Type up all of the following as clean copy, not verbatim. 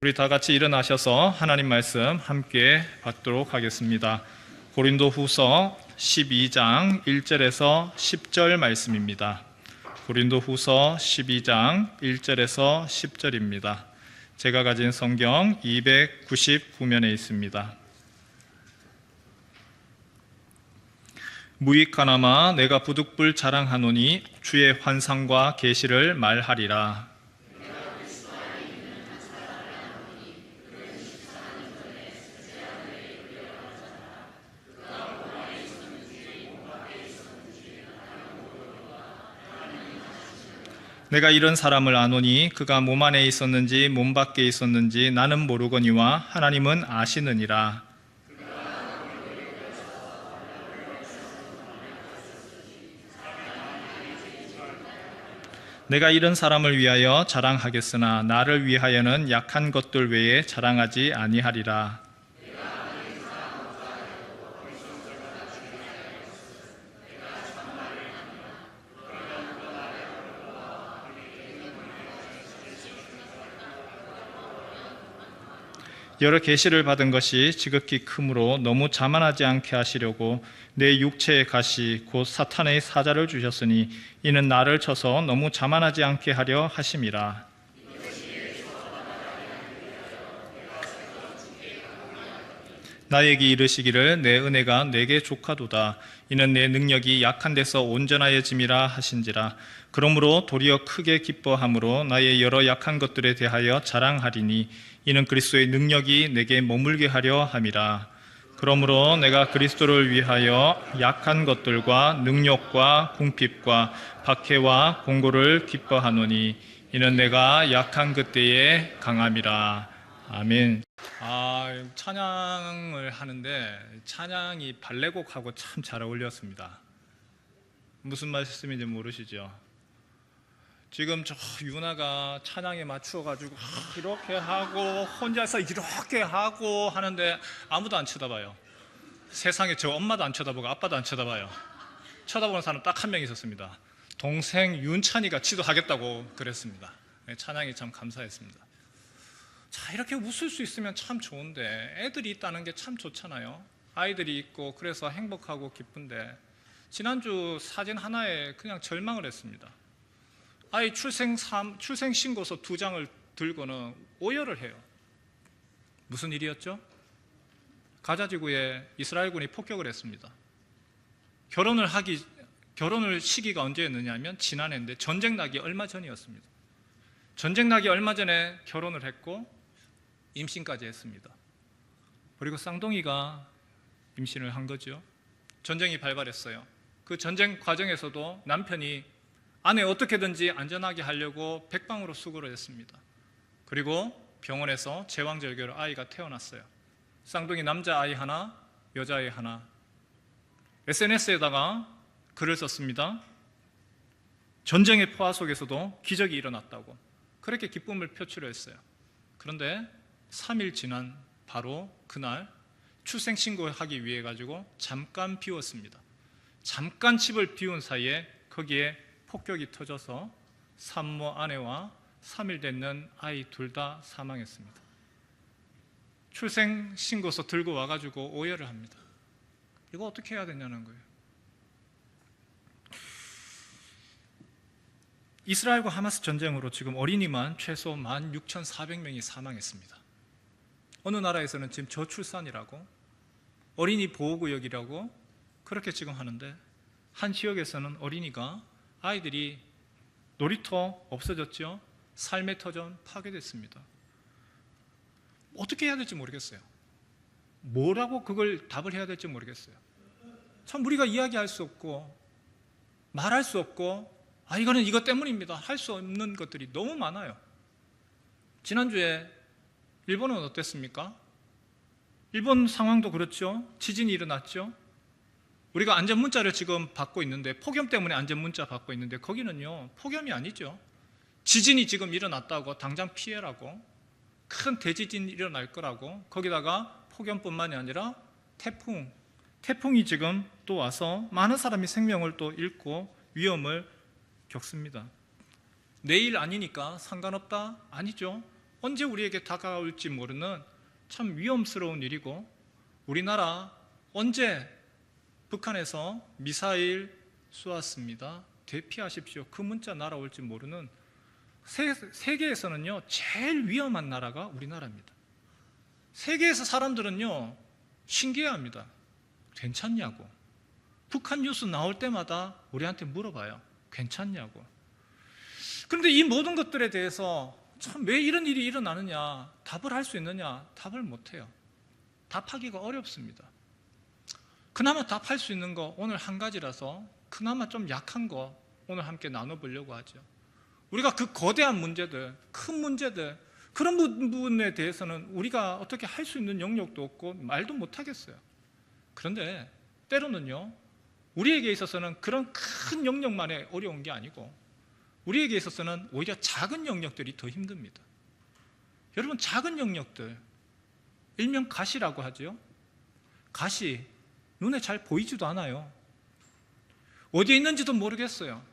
우리 다 같이 일어나셔서 하나님 말씀 함께 받도록 하겠습니다. 고린도후서 12장 1절에서 10절 말씀입니다. 고린도후서 12장 1절에서 10절입니다. 제가 가진 성경 299면에 있습니다. 무익하나마 내가 부득불 자랑하노니 주의 환상과 계시를 말하리라. 내가 이런 사람을 아노니 그가 몸 안에 있었는지 몸 밖에 있었는지 나는 모르거니와 하나님은 아시느니라. 내가 이런 사람을 위하여 자랑하겠으나 나를 위하여는 약한 것들 외에 자랑하지 아니하리라. 여러 계시를 받은 것이 지극히 크므로 너무 자만하지 않게 하시려고 내 육체의 가시 곧 사탄의 사자를 주셨으니 이는 나를 쳐서 너무 자만하지 않게 하려 하심이라. 나에게 이르시기를 내 은혜가 내게 족하도다. 이는 내 능력이 약한 데서 온전하여짐이라 하신지라. 그러므로 도리어 크게 기뻐함으로 나의 여러 약한 것들에 대하여 자랑하리니 이는 그리스도의 능력이 내게 머물게 하려 함이라. 그러므로 내가 그리스도를 위하여 약한 것들과 능력과 궁핍과 박해와 공고를 기뻐하노니 이는 내가 약한 그때에 강함이라. 아멘. 찬양을 하는데 찬양이 발레곡하고 참 잘 어울렸습니다. 무슨 말씀인지 모르시죠? 지금 저 유나가 찬양에 맞추어가지고 이렇게 하고 혼자서 이렇게 하고 하는데 아무도 안 쳐다봐요. 세상에 저 엄마도 안 쳐다보고 아빠도 안 쳐다봐요. 쳐다보는 사람 딱 한 명 있었습니다. 동생 윤찬이가 지도하겠다고 그랬습니다. 찬양이 참 감사했습니다. 자, 이렇게 웃을 수 있으면 참 좋은데 애들이 있다는 게 참 좋잖아요. 아이들이 있고 그래서 행복하고 기쁜데 지난주 사진 하나에 그냥 절망을 했습니다. 아이 출생신고서 2장을 들고는 오열을 해요. 무슨 일이었죠? 가자지구에 이스라엘군이 폭격을 했습니다. 결혼을 시기가 언제였느냐 하면 지난해인데 전쟁 나기 얼마 전이었습니다. 전쟁 나기 얼마 전에 결혼을 했고 임신까지 했습니다. 그리고 쌍둥이가 임신을 한 거죠. 전쟁이 발발했어요. 그 전쟁 과정에서도 남편이 아내 어떻게든지 안전하게 하려고 백방으로 수고를 했습니다. 그리고 병원에서 제왕절개로 아이가 태어났어요. 쌍둥이 남자아이 하나, 여자아이 하나. SNS에다가 글을 썼습니다. 전쟁의 포화 속에서도 기적이 일어났다고 그렇게 기쁨을 표출했어요. 그런데 3일 지난 바로 그날 출생신고하기 위해 가지고 잠깐 비웠습니다. 잠깐 집을 비운 사이에 거기에 폭격이 터져서 산모 아내와 3일 됐는 아이 둘 다 사망했습니다. 출생신고서 들고 와가지고 오열을 합니다. 이거 어떻게 해야 되냐는 거예요. 이스라엘과 하마스 전쟁으로 지금 어린이만 최소 16,400명이 사망했습니다. 어느 나라에서는 지금 저출산이라고 어린이 보호구역이라고 그렇게 지금 하는데 한 지역에서는 아이들이 놀이터 없어졌죠. 삶의 터전 파괴됐습니다. 어떻게 해야 될지 모르겠어요. 뭐라고 그걸 답을 해야 될지 모르겠어요. 참 우리가 이야기할 수 없고 말할 수 없고 이거는 이것 때문입니다 할 수 없는 것들이 너무 많아요. 지난주에 일본은 어땠습니까? 일본 상황도 그렇죠. 지진이 일어났죠. 우리가 안전문자를 지금 받고 있는데 폭염 때문에 안전문자 받고 있는데 거기는요 폭염이 아니죠. 지진이 지금 일어났다고 당장 피해라고 큰 대지진이 일어날 거라고 거기다가 폭염뿐만이 아니라 태풍이 지금 또 와서 많은 사람이 생명을 또 잃고 위험을 겪습니다. 내일 아니니까 상관없다? 아니죠. 언제 우리에게 다가올지 모르는 참 위험스러운 일이고, 우리나라 언제 북한에서 미사일 쏘았습니다, 대피하십시오, 그 문자 날아올지 모르는 세계에서는요 제일 위험한 나라가 우리나라입니다. 세계에서 사람들은요 신기해합니다. 괜찮냐고. 북한 뉴스 나올 때마다 우리한테 물어봐요. 괜찮냐고. 그런데 이 모든 것들에 대해서 참 왜 이런 일이 일어나느냐, 답을 할 수 있느냐, 답을 못해요. 답하기가 어렵습니다. 그나마 답할 수 있는 거 오늘 한 가지라서 그나마 좀 약한 거 오늘 함께 나눠보려고 하죠. 우리가 그 거대한 문제들, 큰 문제들, 그런 부분에 대해서는 우리가 어떻게 할 수 있는 영역도 없고 말도 못하겠어요. 그런데 때로는요 우리에게 있어서는 그런 큰 영역만의 어려운 게 아니고 우리에게 있어서는 오히려 작은 영역들이 더 힘듭니다. 여러분, 작은 영역들, 일명 가시라고 하죠. 가시, 눈에 잘 보이지도 않아요. 어디에 있는지도 모르겠어요.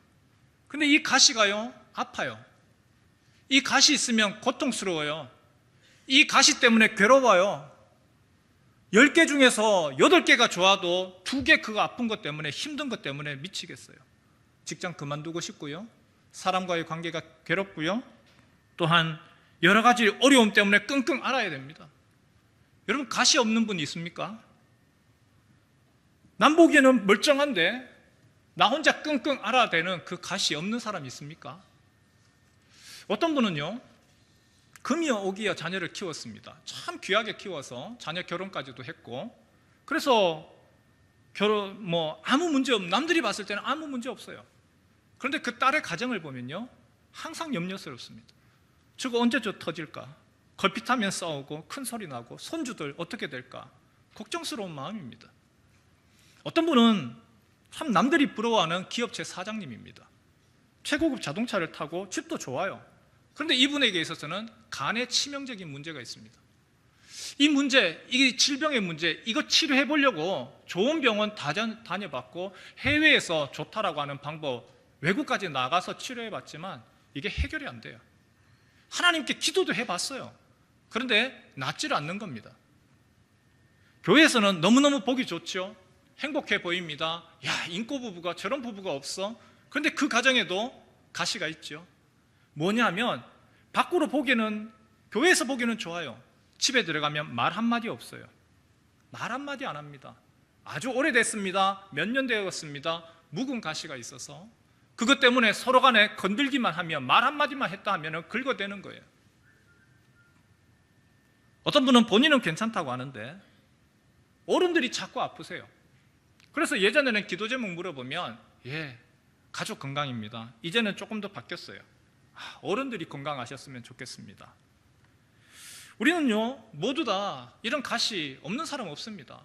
근데 이 가시가요 아파요. 이 가시 있으면 고통스러워요. 이 가시 때문에 괴로워요. 10개 중에서 8개가 좋아도 2개 그거 아픈 것 때문에, 힘든 것 때문에 미치겠어요. 직장 그만두고 싶고요, 사람과의 관계가 괴롭고요, 또한 여러 가지 어려움 때문에 끙끙 앓아야 됩니다. 여러분, 가시 없는 분 있습니까? 남 보기에는 멀쩡한데 나 혼자 끙끙 앓아야 되는 그 가시 없는 사람 있습니까? 어떤 분은요 금이어 오기어 자녀를 키웠습니다. 참 귀하게 키워서 자녀 결혼까지도 했고, 그래서 아무 문제 없, 남들이 봤을 때는 아무 문제 없어요. 그런데 그 딸의 가정을 보면요 항상 염려스럽습니다. 저거 언제 터질까? 걸핏하면 싸우고 큰 소리 나고 손주들 어떻게 될까? 걱정스러운 마음입니다. 어떤 분은 참 남들이 부러워하는 기업체 사장님입니다. 최고급 자동차를 타고 집도 좋아요. 그런데 이분에게 있어서는 간에 치명적인 문제가 있습니다. 이 문제, 이 질병의 문제, 이거 치료해 보려고 좋은 병원 다녀봤고 해외에서 좋다라고 하는 방법, 외국까지 나가서 치료해 봤지만 이게 해결이 안 돼요. 하나님께 기도도 해봤어요. 그런데 낫지를 않는 겁니다. 교회에서는 너무너무 보기 좋죠. 행복해 보입니다. 야, 인고 부부가 저런 부부가 없어. 그런데 그 가정에도 가시가 있죠. 뭐냐면 밖으로 보기에는, 교회에서 보기에는 좋아요. 집에 들어가면 말 한마디 없어요. 말 한마디 안 합니다. 아주 오래됐습니다. 몇 년 되었습니다. 묵은 가시가 있어서 그것 때문에 서로 간에 건들기만 하면, 말 한마디만 했다 하면 긁어대는 거예요. 어떤 분은 본인은 괜찮다고 하는데 어른들이 자꾸 아프세요. 그래서 예전에는 기도 제목 물어보면 가족 건강입니다. 이제는 조금 더 바뀌었어요. 어른들이 건강하셨으면 좋겠습니다. 우리는요 모두 다 이런 가시 없는 사람 없습니다.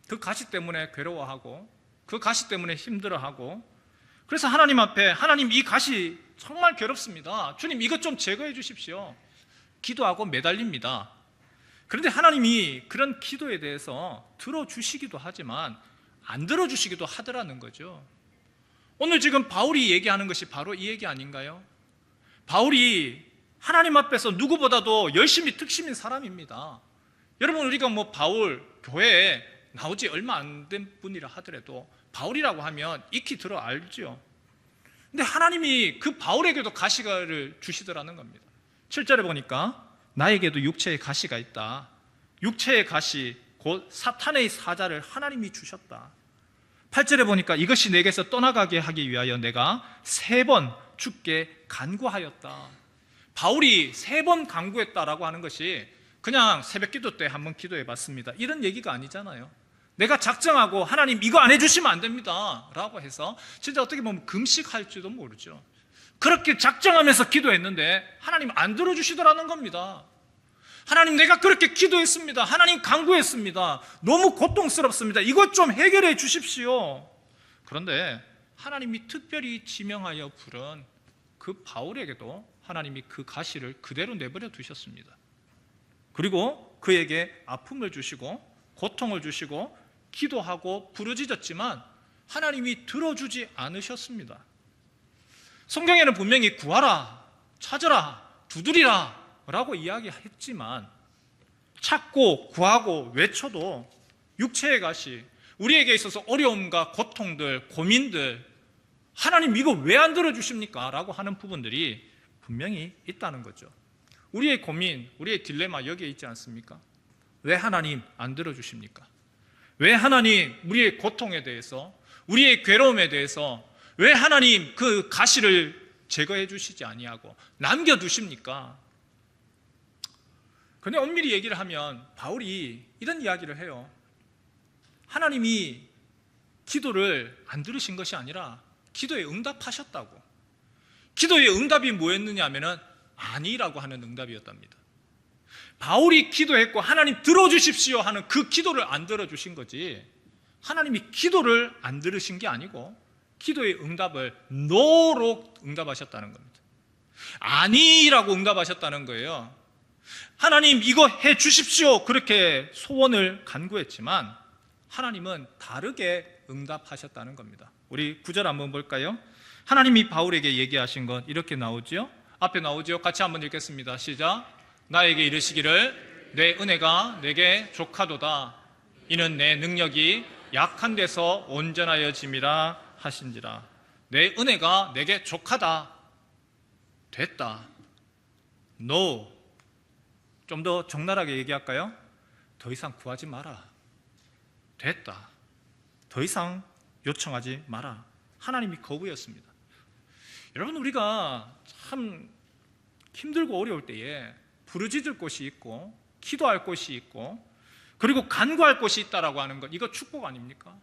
그 가시 때문에 괴로워하고 그 가시 때문에 힘들어하고, 그래서 하나님 앞에, 하나님 이 가시 정말 괴롭습니다. 주님 이것 좀 제거해 주십시오. 기도하고 매달립니다. 그런데 하나님이 그런 기도에 대해서 들어주시기도 하지만 안 들어주시기도 하더라는 거죠. 오늘 지금 바울이 얘기하는 것이 바로 이 얘기 아닌가요? 바울이 하나님 앞에서 누구보다도 열심히 특심인 사람입니다. 여러분, 우리가 바울 교회에 나오지 얼마 안 된 분이라 하더라도 바울이라고 하면 익히 들어 알죠. 근데 하나님이 그 바울에게도 가시를 주시더라는 겁니다. 7절에 보니까 나에게도 육체의 가시가 있다. 육체의 가시, 곧 사탄의 사자를 하나님이 주셨다. 8절에 보니까 이것이 내게서 떠나가게 하기 위하여 내가 3번 주께 간구하였다. 바울이 3번 간구했다라고 하는 것이 그냥 새벽 기도 때 한번 기도해 봤습니다, 이런 얘기가 아니잖아요. 내가 작정하고 하나님 이거 안 해주시면 안 됩니다 라고 해서 진짜 어떻게 보면 금식할지도 모르죠. 그렇게 작정하면서 기도했는데 하나님 안 들어주시더라는 겁니다. 하나님 내가 그렇게 기도했습니다. 하나님 간구했습니다. 너무 고통스럽습니다. 이것 좀 해결해 주십시오. 그런데 하나님이 특별히 지명하여 부른 그 바울에게도 하나님이 그 가시를 그대로 내버려 두셨습니다. 그리고 그에게 아픔을 주시고 고통을 주시고 기도하고 부르짖었지만 하나님이 들어주지 않으셨습니다. 성경에는 분명히 구하라, 찾으라, 두드리라 라고 이야기했지만 찾고 구하고 외쳐도 육체의 가시, 우리에게 있어서 어려움과 고통들, 고민들, 하나님 이거 왜 안 들어주십니까? 라고 하는 부분들이 분명히 있다는 거죠. 우리의 고민, 우리의 딜레마 여기에 있지 않습니까? 왜 하나님 안 들어주십니까? 왜 하나님 우리의 고통에 대해서, 우리의 괴로움에 대해서 왜 하나님 그 가시를 제거해 주시지 아니하고 남겨두십니까? 근데 엄밀히 얘기를 하면 바울이 이런 이야기를 해요. 하나님이 기도를 안 들으신 것이 아니라 기도에 응답하셨다고. 기도의 응답이 뭐였느냐 하면은 아니라고 하는 응답이었답니다. 바울이 기도했고 하나님 들어주십시오 하는 그 기도를 안 들어주신 거지, 하나님이 기도를 안 들으신 게 아니고 기도의 응답을 no로 응답하셨다는 겁니다. 아니라고 응답하셨다는 거예요. 하나님 이거 해 주십시오 그렇게 소원을 간구했지만 하나님은 다르게 응답하셨다는 겁니다. 우리 9절 한번 볼까요? 하나님이 바울에게 얘기하신 것 이렇게 나오죠. 앞에 나오죠. 같이 한번 읽겠습니다. 시작. 나에게 이르시기를 내 은혜가 내게 족하도다. 이는 내 능력이 약한 데서 온전하여짐이라 하신지라. 내 은혜가 내게 족하다. 됐다. No. 좀 더 적나라하게 얘기할까요? 더 이상 구하지 마라. 됐다. 더 이상 요청하지 마라. 하나님이 거부였습니다. 여러분, 우리가 참 힘들고 어려울 때에 부르짖을 곳이 있고 기도할 곳이 있고 그리고 간구할 곳이 있다라고 하는 것, 이거 축복 아닙니까?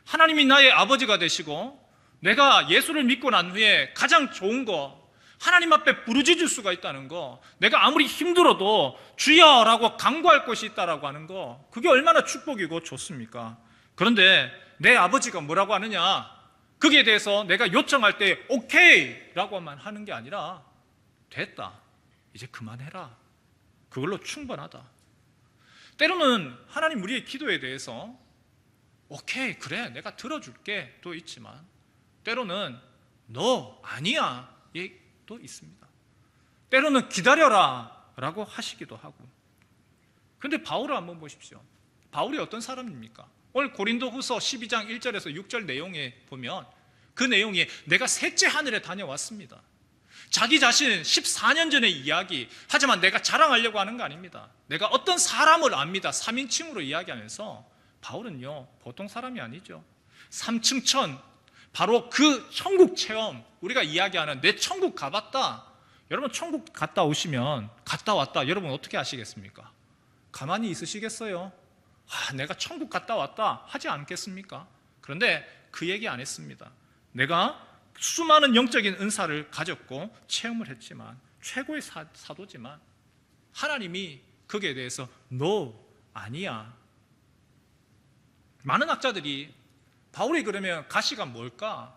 하나님이 나의 아버지가 되시고 내가 예수를 믿고 난 후에 가장 좋은 거, 하나님 앞에 부르짖을 수가 있다는 거, 내가 아무리 힘들어도 주여라고 간구할 곳이 있다라고 하는 거, 그게 얼마나 축복이고 좋습니까? 그런데 내 아버지가 뭐라고 하느냐, 거기에 대해서 내가 요청할 때 오케이 라고만 하는 게 아니라 됐다, 이제 그만해라, 그걸로 충분하다. 때로는 하나님 우리의 기도에 대해서 오케이 그래 내가 들어줄게 도 있지만 때로는 너 아니야 도 있습니다. 때로는 기다려라 라고 하시기도 하고. 그런데 바울을 한번 보십시오. 바울이 어떤 사람입니까? 오늘 고린도후서 12장 1절에서 6절 내용에 보면 그 내용이 내가 셋째 하늘에 다녀왔습니다. 자기 자신 14년 전의 이야기, 하지만 내가 자랑하려고 하는 거 아닙니다. 내가 어떤 사람을 압니다. 3인칭으로 이야기하면서 바울은요 보통 사람이 아니죠. 3층 천, 바로 그 천국 체험, 우리가 이야기하는 내 천국 가봤다. 여러분 천국 갔다 오시면 갔다 왔다 여러분 어떻게 하시겠습니까? 가만히 있으시겠어요? 내가 천국 갔다 왔다 하지 않겠습니까? 그런데 그 얘기 안 했습니다. 내가 수많은 영적인 은사를 가졌고 체험을 했지만 최고의 사도지만 하나님이 거기에 대해서 no, 아니야. 많은 학자들이 바울이 그러면 가시가 뭘까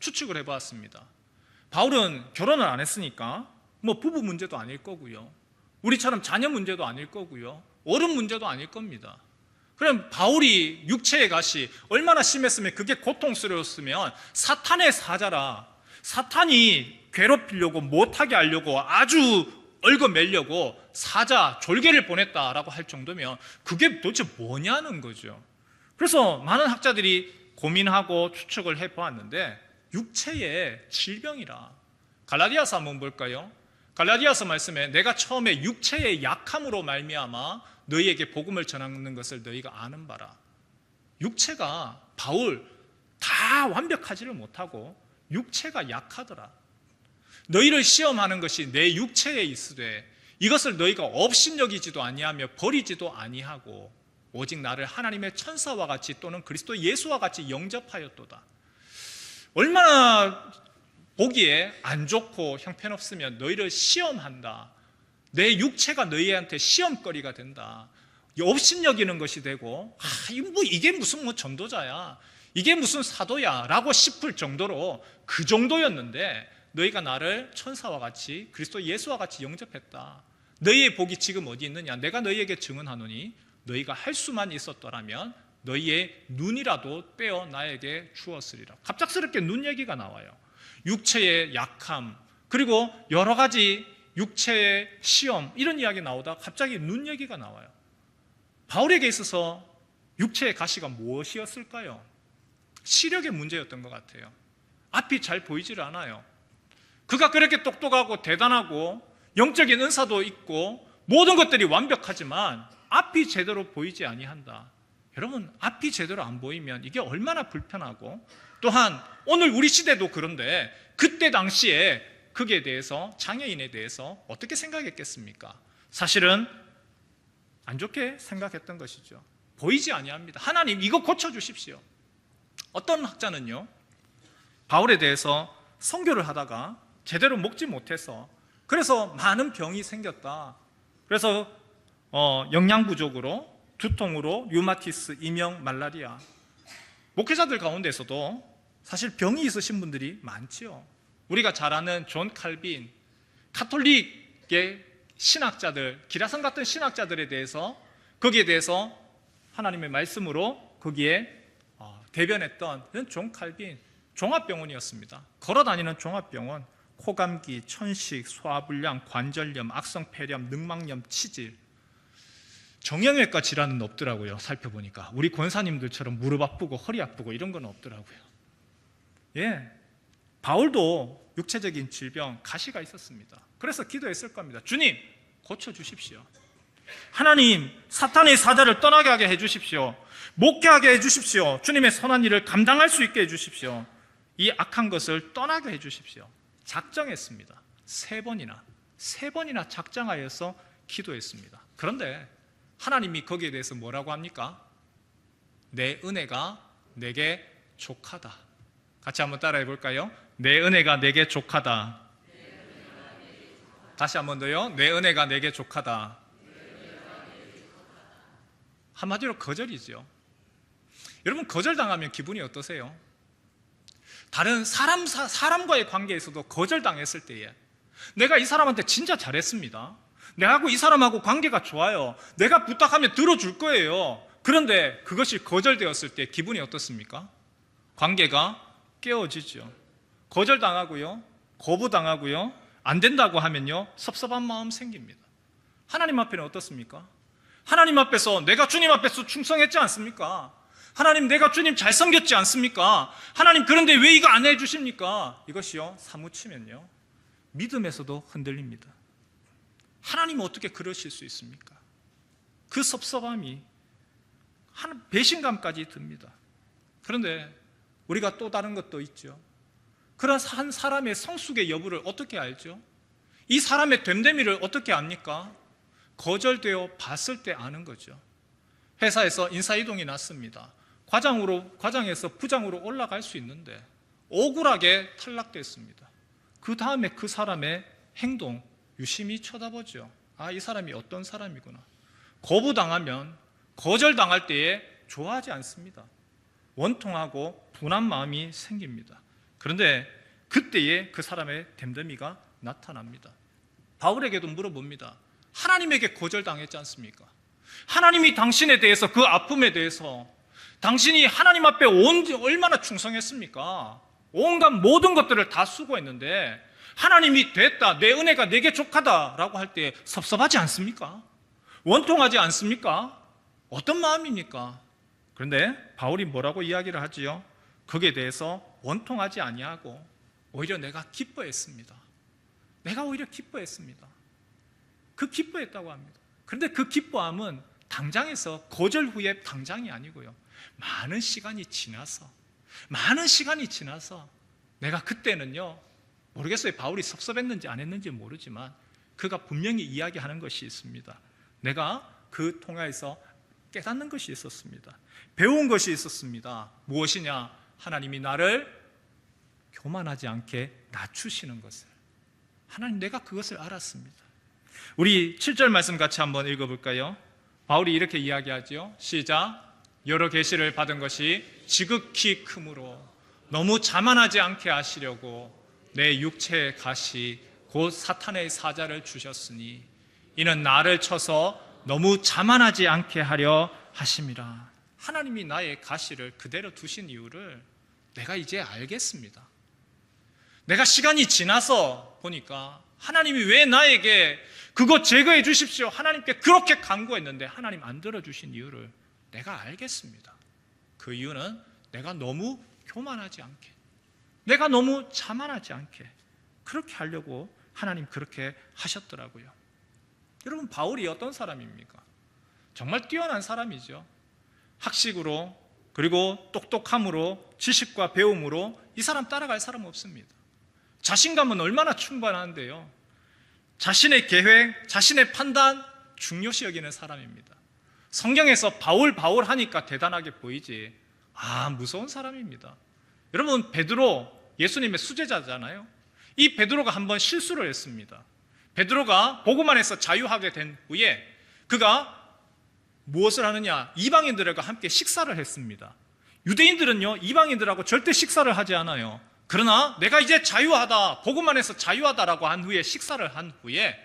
추측을 해보았습니다. 바울은 결혼을 안 했으니까 뭐 부부 문제도 아닐 거고요, 우리처럼 자녀 문제도 아닐 거고요, 어른 문제도 아닐 겁니다. 그럼 바울이 육체의 가시 얼마나 심했으면, 그게 고통스러웠으면 사탄의 사자라, 사탄이 괴롭히려고 못하게 하려고 아주 얽어매려고 사자 졸개를 보냈다라고 할 정도면 그게 도대체 뭐냐는 거죠. 그래서 많은 학자들이 고민하고 추측을 해보았는데 육체의 질병이라. 갈라디아서 한번 볼까요? 갈라디아서 말씀에 내가 처음에 육체의 약함으로 말미암아 너희에게 복음을 전하는 것을 너희가 아는 바라. 육체가 바울 다 완벽하지를 못하고 육체가 약하더라. 너희를 시험하는 것이 내 육체에 있으되 이것을 너희가 업신여기지도 아니하며 버리지도 아니하고 오직 나를 하나님의 천사와 같이 또는 그리스도 예수와 같이 영접하였도다. 얼마나 보기에 안 좋고 형편없으면 너희를 시험한다. 내 육체가 너희한테 시험거리가 된다. 업신여기는 것이 되고 이게 무슨 전도자야, 이게 무슨 사도야 라고 싶을 정도로 그 정도였는데 너희가 나를 천사와 같이 그리스도 예수와 같이 영접했다. 너희의 복이 지금 어디 있느냐? 내가 너희에게 증언하노니 너희가 할 수만 있었더라면 너희의 눈이라도 떼어 나에게 주었으리라. 갑작스럽게 눈 얘기가 나와요. 육체의 약함, 그리고 여러 가지 육체의 시험 이런 이야기 나오다 갑자기 눈 얘기가 나와요. 바울에게 있어서 육체의 가시가 무엇이었을까요? 시력의 문제였던 것 같아요. 앞이 잘 보이질 않아요. 그가 그렇게 똑똑하고 대단하고 영적인 은사도 있고 모든 것들이 완벽하지만 앞이 제대로 보이지 아니한다. 여러분, 앞이 제대로 안 보이면 이게 얼마나 불편하고, 또한 오늘 우리 시대도 그런데 그때 당시에 그에 대해서, 장애인에 대해서 어떻게 생각했겠습니까? 사실은 안 좋게 생각했던 것이죠. 보이지 아니합니다. 하나님 이거 고쳐주십시오. 어떤 학자는요, 바울에 대해서 선교를 하다가 제대로 먹지 못해서 그래서 많은 병이 생겼다. 그래서 영양 부족으로, 두통으로, 류마티스, 이명, 말라리아. 목회자들 가운데서도 사실 병이 있으신 분들이 많지요. 우리가 잘 아는 존 칼빈, 카톨릭의 신학자들, 기라성 같은 신학자들에 대해서, 거기에 대해서 하나님의 말씀으로 거기에 대변했던 존 칼빈, 종합병원이었습니다. 걸어다니는 종합병원, 코감기, 천식, 소화불량, 관절염, 악성폐렴, 늑막염, 치질. 정형외과 질환은 없더라고요. 살펴보니까 우리 권사님들처럼 무릎 아프고 허리 아프고 이런 건 없더라고요. 예, 바울도 육체적인 질병, 가시가 있었습니다. 그래서 기도했을 겁니다. 주님, 고쳐주십시오. 하나님, 사탄의 사자를 떠나게 하게 해주십시오. 목회하게 해주십시오. 주님의 선한 일을 감당할 수 있게 해주십시오. 이 악한 것을 떠나게 해주십시오. 작정했습니다. 세 번이나 작정하여서 기도했습니다. 그런데 하나님이 거기에 대해서 뭐라고 합니까? 내 은혜가 내게 족하다. 같이 한번 따라해 볼까요? 내 은혜가 내게 족하다. 다시 한번 더요. 내 은혜가 내게 족하다. 한마디로 거절이죠. 여러분, 거절당하면 기분이 어떠세요? 다른 사람과의 관계에서도 거절당했을 때에 내가 이 사람한테 진짜 잘했습니다. 내하고 이 사람하고 관계가 좋아요. 내가 부탁하면 들어줄 거예요. 그런데 그것이 거절되었을 때 기분이 어떻습니까? 관계가 깨어지죠. 거절당하고요, 거부당하고요, 안 된다고 하면요, 섭섭한 마음 생깁니다. 하나님 앞에는 어떻습니까? 하나님 앞에서 내가 주님 앞에서 충성했지 않습니까? 하나님, 내가 주님 잘 섬겼지 않습니까? 하나님, 그런데 왜 이거 안 해주십니까? 이것이요, 사무치면요, 믿음에서도 흔들립니다. 하나님은 어떻게 그러실 수 있습니까? 그 섭섭함이 배신감까지 듭니다. 그런데 우리가 또 다른 것도 있죠. 그런 한 사람의 성숙의 여부를 어떻게 알죠? 이 사람의 됨됨이를 어떻게 압니까? 거절되어 봤을 때 아는 거죠. 회사에서 인사이동이 났습니다. 과장에서 부장으로 올라갈 수 있는데 억울하게 탈락됐습니다. 그 다음에 그 사람의 행동 유심히 쳐다보죠. 아, 이 사람이 어떤 사람이구나. 거부당하면, 거절당할 때에 좋아하지 않습니다. 원통하고 분한 마음이 생깁니다. 그런데 그때에 그 사람의 됨됨이가 나타납니다. 바울에게도 물어봅니다. 하나님에게 거절당했지 않습니까? 하나님이 당신에 대해서, 그 아픔에 대해서 당신이 하나님 앞에 얼마나 충성했습니까? 온갖 모든 것들을 다 수고했는데 하나님이 됐다, 내 은혜가 내게 족하다라고 할 때 섭섭하지 않습니까? 원통하지 않습니까? 어떤 마음입니까? 그런데 바울이 뭐라고 이야기를 하지요? 거기에 대해서 원통하지 아니하고 오히려 내가 기뻐했습니다. 내가 오히려 기뻐했습니다. 그 기뻐했다고 합니다. 그런데 그 기뻐함은 당장에서, 거절 후에 당장이 아니고요, 많은 시간이 지나서 내가 그때는요, 모르겠어요. 바울이 섭섭했는지 안 했는지 모르지만 그가 분명히 이야기하는 것이 있습니다. 내가 그 통화에서 깨닫는 것이 있었습니다. 배운 것이 있었습니다. 무엇이냐? 하나님이 나를 교만하지 않게 낮추시는 것을. 하나님, 내가 그것을 알았습니다. 우리 7절 말씀 같이 한번 읽어볼까요? 바울이 이렇게 이야기하죠. 시작. 여러 계시를 받은 것이 지극히 크므로 너무 자만하지 않게 하시려고 내 육체의 가시 곧 사탄의 사자를 주셨으니 이는 나를 쳐서 너무 자만하지 않게 하려 하심이라. 하나님이 나의 가시를 그대로 두신 이유를 내가 이제 알겠습니다. 내가 시간이 지나서 보니까 하나님이 왜 나에게 그거 제거해 주십시오, 하나님께 그렇게 간구했는데 하나님 안 들어주신 이유를 내가 알겠습니다. 그 이유는 내가 너무 교만하지 않게, 내가 너무 자만하지 않게 그렇게 하려고 하나님 그렇게 하셨더라고요. 여러분, 바울이 어떤 사람입니까? 정말 뛰어난 사람이죠. 학식으로, 그리고 똑똑함으로, 지식과 배움으로 이 사람 따라갈 사람 없습니다. 자신감은 얼마나 충만한데요. 자신의 계획, 자신의 판단 중요시 여기는 사람입니다. 성경에서 바울 하니까 대단하게 보이지, 무서운 사람입니다. 여러분, 베드로 예수님의 수제자잖아요. 이 베드로가 한번 실수를 했습니다. 베드로가 복음 안에서 자유하게 된 후에 그가 무엇을 하느냐? 이방인들과 함께 식사를 했습니다. 유대인들은요, 이방인들하고 절대 식사를 하지 않아요. 그러나 내가 이제 자유하다, 복음 안에서 자유하다라고 한 후에 식사를 한 후에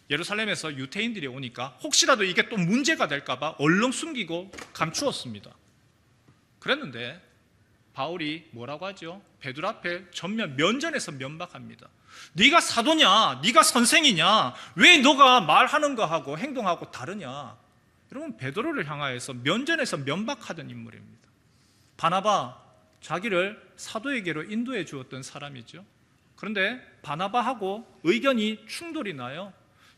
예루살렘에서 유대인들이 오니까 혹시라도 이게 또 문제가 될까봐 얼렁 숨기고 감추었습니다. 그랬는데 바울이 뭐라고 하죠? 베드로 앞에 전면 면전에서 면박합니다. 네가 사도냐? 네가 선생이냐? 왜 너가 말하는 거하고 행동하고 다르냐? 여러분, 베드로를 향하여서 면전에서 면박하던 인물입니다. 바나바, 자기를 사도에게로 인도해 주었던 사람이죠. 그런데 바나바하고 의견이 충돌이 나요.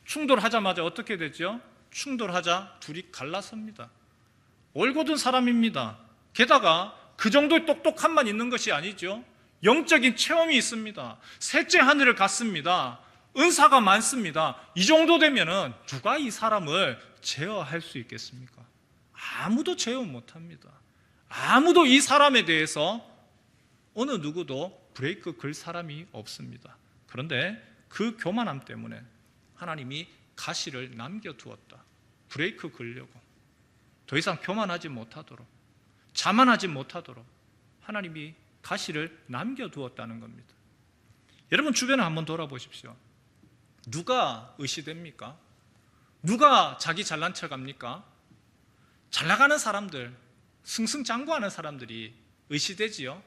충돌하자마자 어떻게 되죠? 충돌하자 둘이 갈라섭니다. 올곧은 사람입니다. 게다가 그 정도의 똑똑함만 있는 것이 아니죠. 영적인 체험이 있습니다. 셋째 하늘을 갔습니다. 은사가 많습니다. 이 정도 되면은 누가 이 사람을 제어할 수 있겠습니까? 아무도 제어 못합니다. 아무도 이 사람에 대해서 어느 누구도 브레이크 걸 사람이 없습니다. 그런데 그 교만함 때문에 하나님이 가시를 남겨두었다. 브레이크 걸려고, 더 이상 교만하지 못하도록, 자만하지 못하도록 하나님이 가시를 남겨두었다는 겁니다. 여러분, 주변을 한번 돌아보십시오. 누가 의시됩니까? 누가 자기 잘난 척합니까? 잘 나가는 사람들, 승승장구하는 사람들이 의시되지요.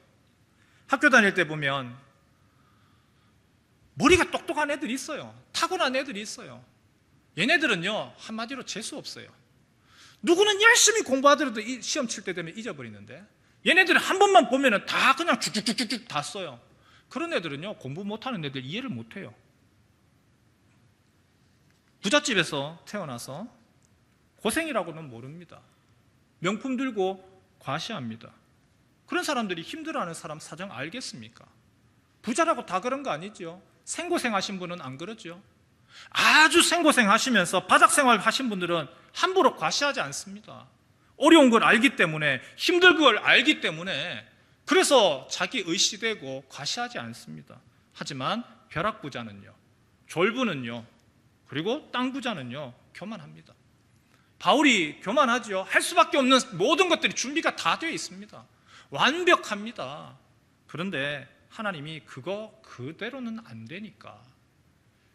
학교 다닐 때 보면 머리가 똑똑한 애들이 있어요. 타고난 애들이 있어요. 얘네들은요, 한마디로 재수 없어요. 누구는 열심히 공부하더라도 시험 칠 때 되면 잊어버리는데 얘네들은 한 번만 보면 다 그냥 쭉쭉쭉쭉 다 써요. 그런 애들은요, 공부 못하는 애들 이해를 못해요. 부잣집에서 태어나서 고생이라고는 모릅니다. 명품 들고 과시합니다. 그런 사람들이 힘들어하는 사람 사정 알겠습니까? 부자라고 다 그런 거 아니죠. 생고생하신 분은 안 그러죠. 아주 생고생하시면서 바닥생활 하신 분들은 함부로 과시하지 않습니다. 어려운 걸 알기 때문에, 힘들 걸 알기 때문에, 그래서 자기 의시되고 과시하지 않습니다. 하지만 벼락부자는요, 졸부는요, 그리고 땅부자는요 교만합니다. 바울이 교만하죠. 할 수밖에 없는 모든 것들이 준비가 다 되어 있습니다. 완벽합니다. 그런데 하나님이 그거 그대로는 안 되니까,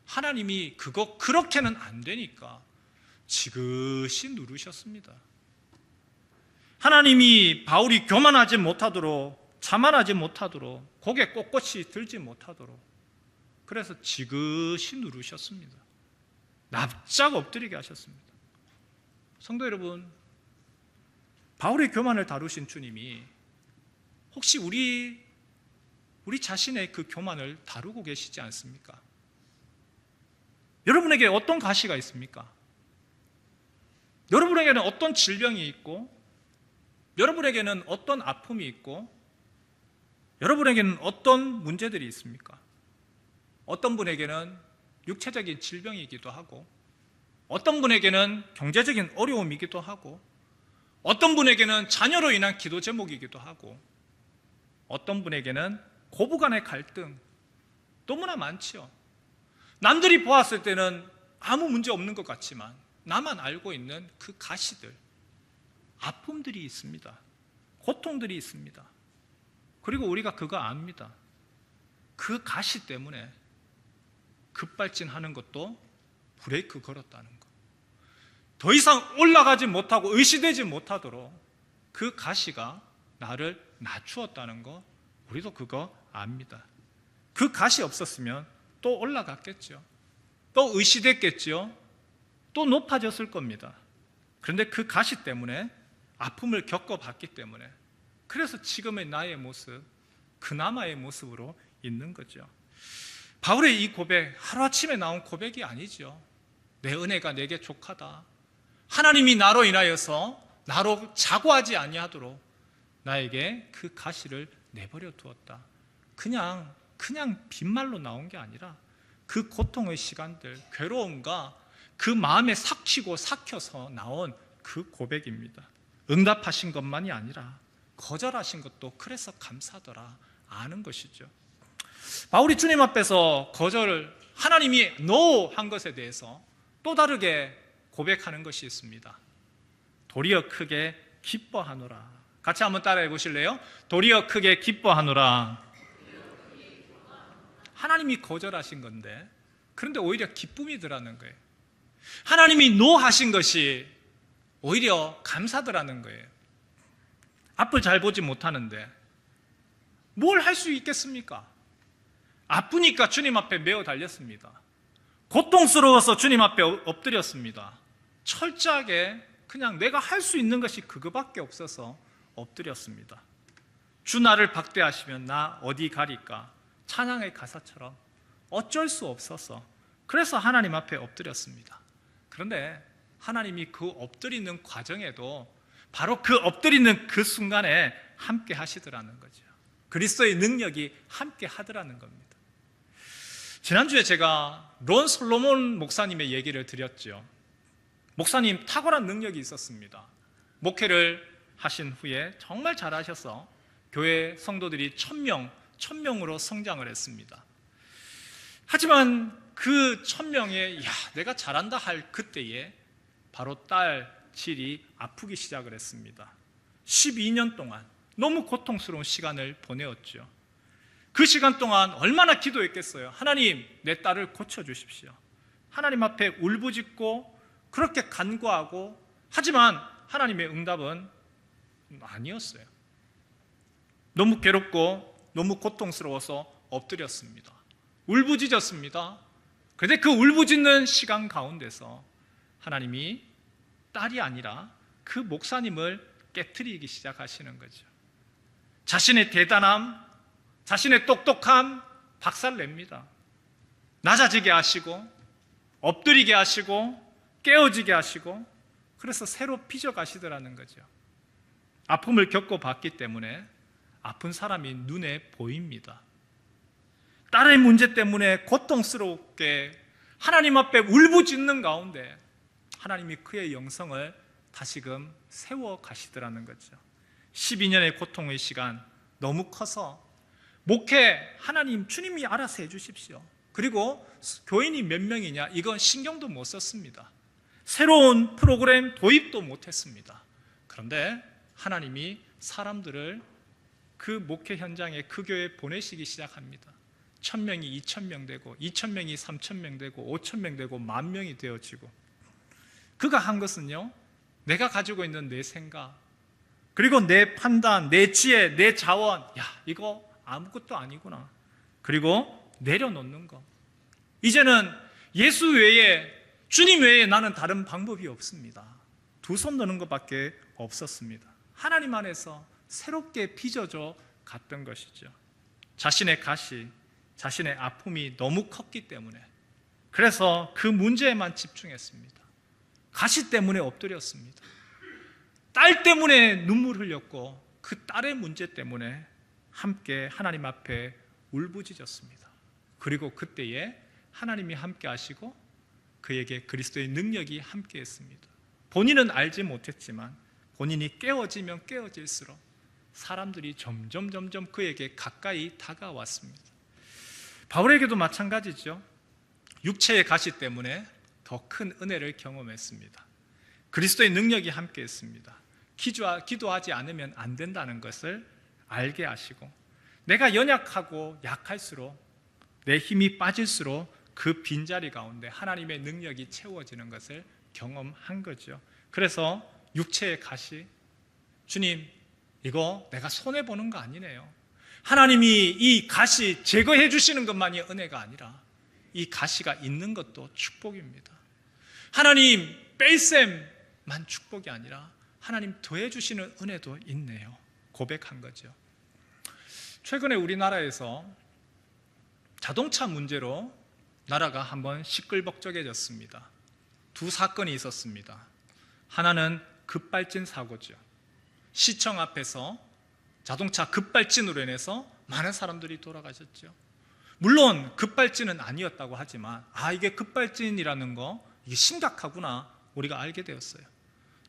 하나님이 그거 그렇게는 안 되니까 지그시 누르셨습니다. 하나님이 바울이 교만하지 못하도록, 자만하지 못하도록, 고개 꼿꼿이 들지 못하도록, 그래서 지그시 누르셨습니다. 납작 엎드리게 하셨습니다. 성도 여러분, 바울의 교만을 다루신 주님이 혹시 우리 자신의 그 교만을 다루고 계시지 않습니까? 여러분에게 어떤 가시가 있습니까? 여러분에게는 어떤 질병이 있고, 여러분에게는 어떤 아픔이 있고, 여러분에게는 어떤 문제들이 있습니까? 어떤 분에게는 육체적인 질병이기도 하고, 어떤 분에게는 경제적인 어려움이기도 하고, 어떤 분에게는 자녀로 인한 기도 제목이기도 하고, 어떤 분에게는 고부간의 갈등, 너무나 많지요. 남들이 보았을 때는 아무 문제 없는 것 같지만 나만 알고 있는 그 가시들, 아픔들이 있습니다. 고통들이 있습니다. 그리고 우리가 그거 압니다. 그 가시 때문에 급발진하는 것도 브레이크 걸었다는 것, 더 이상 올라가지 못하고 의시되지 못하도록 그 가시가 나를 낮추었다는 거, 우리도 그거 압니다. 그 가시 없었으면 또 올라갔겠죠. 또 의시됐겠죠. 또 높아졌을 겁니다. 그런데 그 가시 때문에 아픔을 겪어봤기 때문에 그래서 지금의 나의 모습, 그나마의 모습으로 있는 거죠. 바울의 이 고백, 하루아침에 나온 고백이 아니죠. 내 은혜가 내게 족하다. 하나님이 나로 인하여서 나로 자고하지 아니하도록 나에게 그 가시를 내버려 두었다. 그냥 빈말로 나온 게 아니라 그 고통의 시간들, 괴로움과 그 마음에 삭히고 삭혀서 나온 그 고백입니다. 응답하신 것만이 아니라 거절하신 것도 그래서 감사하더라 아는 것이죠. 바울이 주님 앞에서 거절을 하나님이 NO 한 것에 대해서 또 다르게 고백하는 것이 있습니다. 도리어 크게 기뻐하노라. 같이 한번 따라해 보실래요? 도리어 크게 기뻐하노라. 하나님이 거절하신 건데 그런데 오히려 기쁨이 더라는 거예요. 하나님이 NO 하신 것이 오히려 감사더라는 거예요. 앞을 잘 보지 못하는데 뭘 할 수 있겠습니까? 아프니까 주님 앞에 메어 달렸습니다. 고통스러워서 주님 앞에 엎드렸습니다. 철저하게 그냥 내가 할 수 있는 것이 그거밖에 없어서 엎드렸습니다. 주 나를 박대하시면 나 어디 가리까? 찬양의 가사처럼 어쩔 수 없어서 그래서 하나님 앞에 엎드렸습니다. 그런데 하나님이 그 엎드리는 과정에도 바로 그 엎드리는 그 순간에 함께 하시더라는 거죠. 그리스도의 능력이 함께 하더라는 겁니다. 지난주에 제가 론 솔로몬 목사님의 얘기를 드렸죠. 목사님 탁월한 능력이 있었습니다. 목회를 하신 후에 정말 잘하셔서 교회 성도들이 1000명으로 성장을 했습니다. 하지만 그 1000명에 내가 잘한다 할 그때에 바로 딸 질이 아프기 시작을 했습니다. 12년 동안 너무 고통스러운 시간을 보내었죠. 그 시간 동안 얼마나 기도했겠어요. 하나님, 내 딸을 고쳐주십시오. 하나님 앞에 울부짖고 그렇게 간구하고, 하지만 하나님의 응답은 아니었어요. 너무 괴롭고 너무 고통스러워서 엎드렸습니다. 울부짖었습니다. 그런데 그 울부짖는 시간 가운데서 하나님이 딸이 아니라 그 목사님을 깨트리기 시작하시는 거죠. 자신의 대단함, 자신의 똑똑함 박살냅니다. 낮아지게 하시고 엎드리게 하시고 깨어지게 하시고, 그래서 새로 빚어가시더라는 거죠. 아픔을 겪어봤기 때문에 아픈 사람이 눈에 보입니다. 딸의 문제 때문에 고통스럽게 하나님 앞에 울부짖는 가운데 하나님이 그의 영성을 다시금 세워 가시더라는 거죠. 12년의 고통의 시간 너무 커서 목회 하나님 주님이 알아서 해주십시오. 그리고 교인이 몇 명이냐 이건 신경도 못 썼습니다. 새로운 프로그램 도입도 못했습니다. 그런데 하나님이 사람들을 그 목회 현장에 그 교회에 보내시기 시작합니다. 1000명이 2000명 되고 2000명이 3000명 되고 5000명 되고 10,000명이 되어지고, 그가 한 것은요, 내가 가지고 있는 내 생각 그리고 내 판단, 내 지혜, 내 자원, 이거 아무것도 아니구나, 그리고 내려놓는 거. 이제는 예수 외에, 주님 외에 나는 다른 방법이 없습니다. 두 손 드는 것밖에 없었습니다. 하나님 안에서 새롭게 빚어져 갔던 것이죠. 자신의 가시, 자신의 아픔이 너무 컸기 때문에, 그래서 그 문제에만 집중했습니다. 가시 때문에 엎드렸습니다. 딸 때문에 눈물 흘렸고 그 딸의 문제 때문에 함께 하나님 앞에 울부짖었습니다. 그리고 그때에 하나님이 함께 하시고 그에게 그리스도의 능력이 함께 했습니다. 본인은 알지 못했지만 본인이 깨어지면 깨어질수록 사람들이 점점 그에게 가까이 다가왔습니다. 바울에게도 마찬가지죠. 육체의 가시 때문에 더 큰 은혜를 경험했습니다. 그리스도의 능력이 함께 했습니다. 기도하지 않으면 안 된다는 것을 알게 하시고, 내가 연약하고 약할수록, 내 힘이 빠질수록 그 빈자리 가운데 하나님의 능력이 채워지는 것을 경험한 거죠. 그래서 육체의 가시, 주님 이거 내가 손해보는 거 아니네요. 하나님이 이 가시 제거해 주시는 것만이 은혜가 아니라 이 가시가 있는 것도 축복입니다. 하나님 뺄셈만 축복이 아니라 하나님 더해주시는 은혜도 있네요. 고백한 거죠. 최근에 우리나라에서 자동차 문제로 나라가 한번 시끌벅적해졌습니다. 두 사건이 있었습니다. 하나는 급발진 사고죠. 시청 앞에서 자동차 급발진으로 인해서 많은 사람들이 돌아가셨죠. 물론 급발진은 아니었다고 하지만 이게 급발진이라는 거 이게 심각하구나 우리가 알게 되었어요.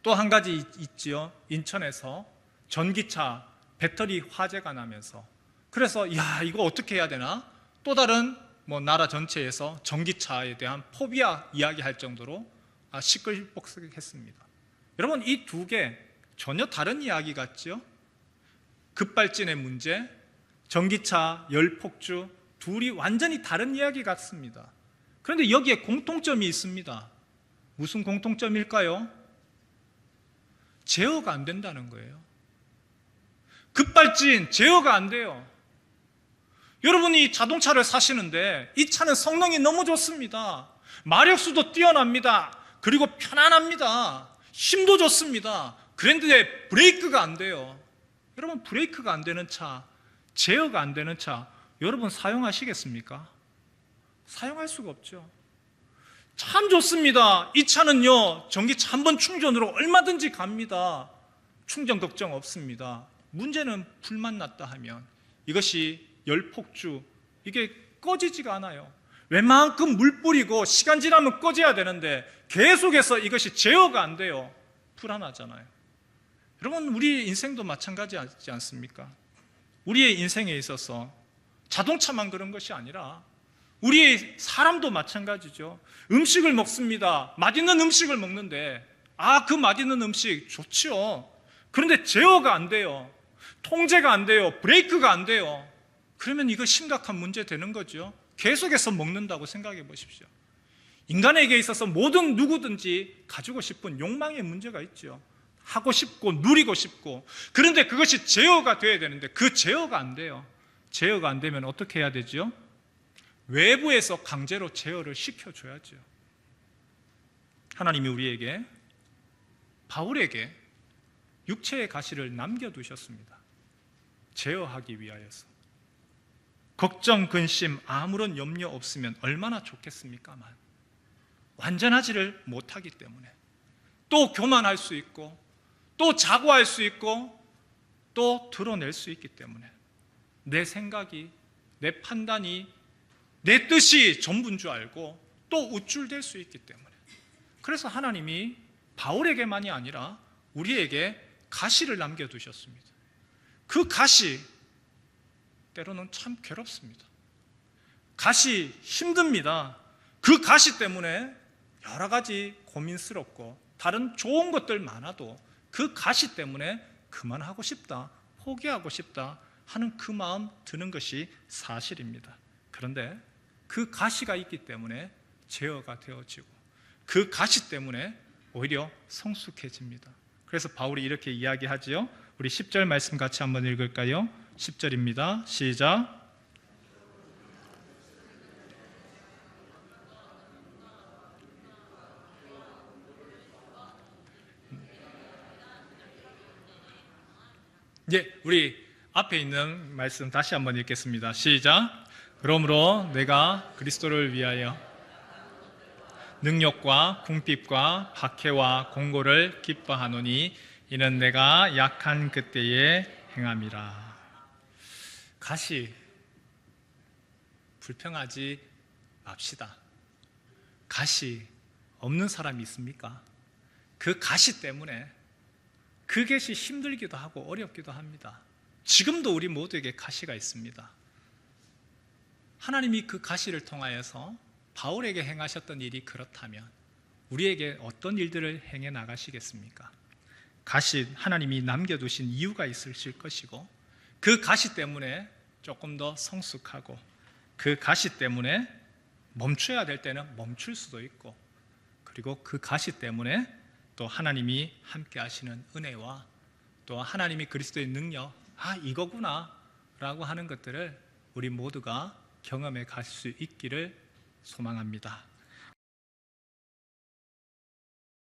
또 한 가지 있지요. 인천에서 전기차 배터리 화재가 나면서 그래서 이거 어떻게 해야 되나? 또 다른 나라 전체에서 전기차에 대한 포비아 이야기할 정도로 시끌벅적했습니다. 여러분 이 두 개 전혀 다른 이야기 같죠? 급발진의 문제, 전기차 열폭주 둘이 완전히 다른 이야기 같습니다. 그런데 여기에 공통점이 있습니다. 무슨 공통점일까요? 제어가 안 된다는 거예요. 급발진 제어가 안 돼요. 여러분이 자동차를 사시는데 이 차는 성능이 너무 좋습니다. 마력수도 뛰어납니다. 그리고 편안합니다. 힘도 좋습니다. 그런데 브레이크가 안 돼요. 여러분 브레이크가 안 되는 차, 제어가 안 되는 차 여러분 사용하시겠습니까? 사용할 수가 없죠. 참 좋습니다. 이 차는요 전기차 한 번 충전으로 얼마든지 갑니다. 충전 걱정 없습니다. 문제는 불만 났다 하면 이것이 열폭주 이게 꺼지지가 않아요. 웬만큼 물 뿌리고 시간 지나면 꺼져야 되는데 계속해서 이것이 제어가 안 돼요. 불안하잖아요. 여러분 우리 인생도 마찬가지지 않습니까? 우리의 인생에 있어서 자동차만 그런 것이 아니라 우리의 사람도 마찬가지죠. 음식을 먹습니다. 맛있는 음식을 먹는데 그 맛있는 음식 좋죠. 그런데 제어가 안 돼요. 통제가 안 돼요. 브레이크가 안 돼요. 그러면 이거 심각한 문제 되는 거죠. 계속해서 먹는다고 생각해 보십시오. 인간에게 있어서 모든 누구든지 가지고 싶은 욕망의 문제가 있죠. 하고 싶고 누리고 싶고 그런데 그것이 제어가 돼야 되는데 그 제어가 안 돼요. 제어가 안 되면 어떻게 해야 되죠? 외부에서 강제로 제어를 시켜줘야죠. 하나님이 우리에게 바울에게 육체의 가시를 남겨두셨습니다. 제어하기 위하여서. 걱정, 근심, 아무런 염려 없으면 얼마나 좋겠습니까만 완전하지를 못하기 때문에 또 교만할 수 있고 또 자고할 수 있고 또 드러낼 수 있기 때문에 내 생각이, 내 판단이, 내 뜻이 전부인 줄 알고 또 우쭐댈 수 있기 때문에 그래서 하나님이 바울에게만이 아니라 우리에게 가시를 남겨두셨습니다. 그 가시 때로는 참 괴롭습니다. 가시 힘듭니다. 그 가시 때문에 여러 가지 고민스럽고 다른 좋은 것들 많아도 그 가시 때문에 그만하고 싶다, 포기하고 싶다 하는 그 마음 드는 것이 사실입니다. 그런데 그 가시가 있기 때문에 제어가 되어지고 그 가시 때문에 오히려 성숙해집니다. 그래서 바울이 이렇게 이야기하지요. 우리 10절 말씀 같이 한번 읽을까요? 10절입니다. 시작. 우리 앞에 있는 말씀 다시 한번 읽겠습니다. 시작. 그러므로 내가 그리스도를 위하여 능력과 궁핍과 박해와 공고를 기뻐하노니 이는 내가 약한 그때에 행함이라. 가시 불평하지 맙시다. 가시 없는 사람이 있습니까? 그 가시 때문에 그것이 힘들기도 하고 어렵기도 합니다. 지금도 우리 모두에게 가시가 있습니다. 하나님이 그 가시를 통하여서 바울에게 행하셨던 일이 그렇다면 우리에게 어떤 일들을 행해 나가시겠습니까? 가시 하나님이 남겨두신 이유가 있으실 것이고 그 가시 때문에 조금 더 성숙하고 그 가시 때문에 멈춰야 될 때는 멈출 수도 있고 그리고 그 가시 때문에 또 하나님이 함께 하시는 은혜와 또 하나님이 그리스도의 능력 이거구나 라고 하는 것들을 우리 모두가 경험해 갈 수 있기를 소망합니다.